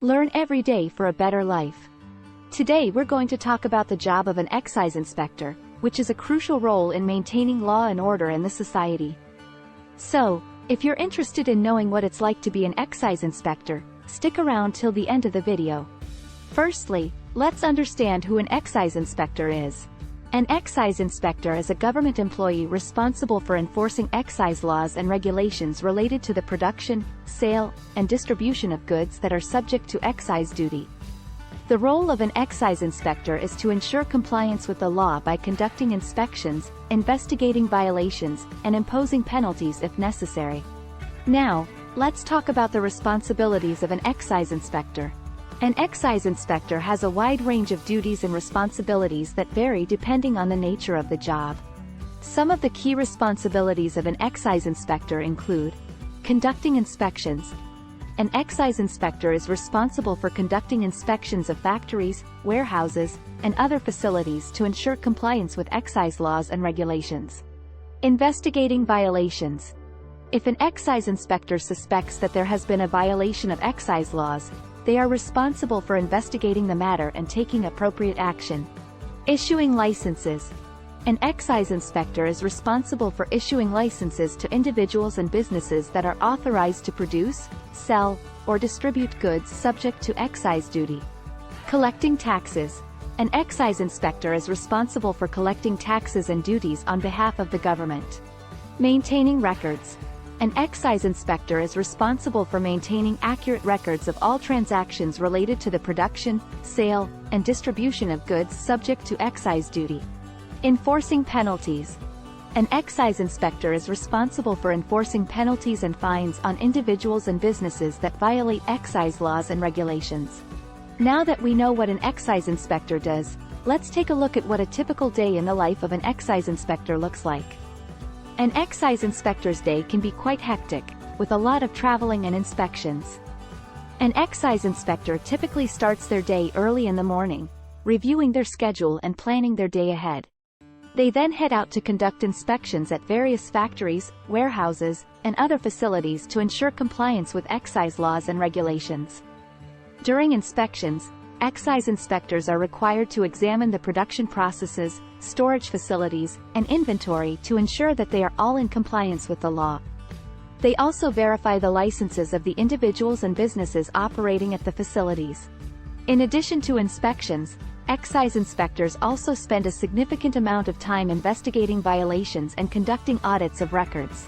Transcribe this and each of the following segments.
Learn every day for a better life. Today we're going to talk about the job of an excise inspector, which is a crucial role in maintaining law and order in the society. So, if you're interested in knowing what it's like to be an excise inspector, stick around till the end of the video. Firstly, let's understand who an excise inspector is. An excise inspector is a government employee responsible for enforcing excise laws and regulations related to the production, sale, and distribution of goods that are subject to excise duty. The role of an excise inspector is to ensure compliance with the law by conducting inspections, investigating violations, and imposing penalties if necessary. Now, let's talk about the responsibilities of an excise inspector. An excise inspector has a wide range of duties and responsibilities that vary depending on the nature of the job. Some of the key responsibilities of an excise inspector include conducting inspections. An excise inspector is responsible for conducting inspections of factories, warehouses, and other facilities to ensure compliance with excise laws and regulations. Investigating violations. If an excise inspector suspects that there has been a violation of excise laws, they are responsible for investigating the matter and taking appropriate action. Issuing licenses. An excise inspector is responsible for issuing licenses to individuals and businesses that are authorized to produce, sell, or distribute goods subject to excise duty. Collecting taxes. An excise inspector is responsible for collecting taxes and duties on behalf of the government. Maintaining records. An excise inspector is responsible for maintaining accurate records of all transactions related to the production, sale, and distribution of goods subject to excise duty. Enforcing penalties. An excise inspector is responsible for enforcing penalties and fines on individuals and businesses that violate excise laws and regulations. Now that we know what an excise inspector does, let's take a look at what a typical day in the life of an excise inspector looks like. An excise inspector's day can be quite hectic, with a lot of traveling and inspections. An excise inspector typically starts their day early in the morning, reviewing their schedule and planning their day ahead. They then head out to conduct inspections at various factories, warehouses, and other facilities to ensure compliance with excise laws and regulations. During inspections, excise inspectors are required to examine the production processes, storage facilities, and inventory to ensure that they are all in compliance with the law. They also verify the licenses of the individuals and businesses operating at the facilities. In addition to inspections, excise inspectors also spend a significant amount of time investigating violations and conducting audits of records.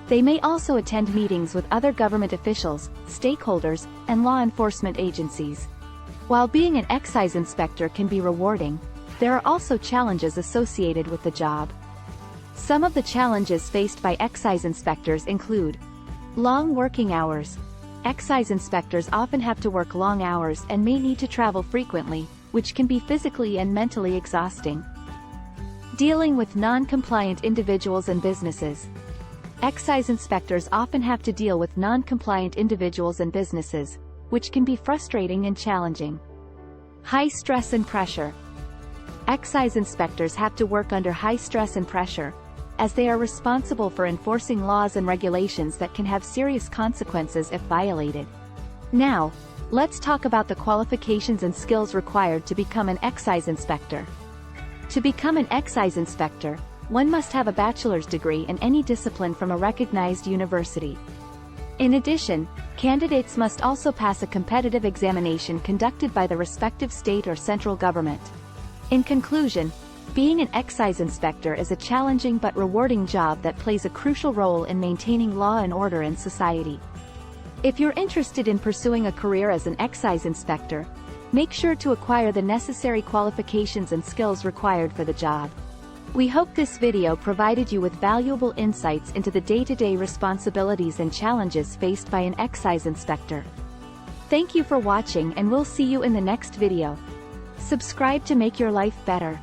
They may also attend meetings with other government officials, stakeholders, and law enforcement agencies. While being an excise inspector can be rewarding, there are also challenges associated with the job. Some of the challenges faced by excise inspectors include long working hours. Excise inspectors often have to work long hours and may need to travel frequently, which can be physically and mentally exhausting. Dealing with non-compliant individuals and businesses. Excise inspectors often have to deal with non-compliant individuals and businesses, which can be frustrating and challenging. High stress and pressure. Excise inspectors have to work under high stress and pressure, as they are responsible for enforcing laws and regulations that can have serious consequences if violated. Now, let's talk about the qualifications and skills required to become an excise inspector. To become an excise inspector, one must have a bachelor's degree in any discipline from a recognized university. In addition, candidates must also pass a competitive examination conducted by the respective state or central government. In conclusion, being an excise inspector is a challenging but rewarding job that plays a crucial role in maintaining law and order in society. If you're interested in pursuing a career as an excise inspector, make sure to acquire the necessary qualifications and skills required for the job. We hope this video provided you with valuable insights into the day-to-day responsibilities and challenges faced by an excise inspector. Thank you for watching, and we'll see you in the next video. Subscribe to make your life better.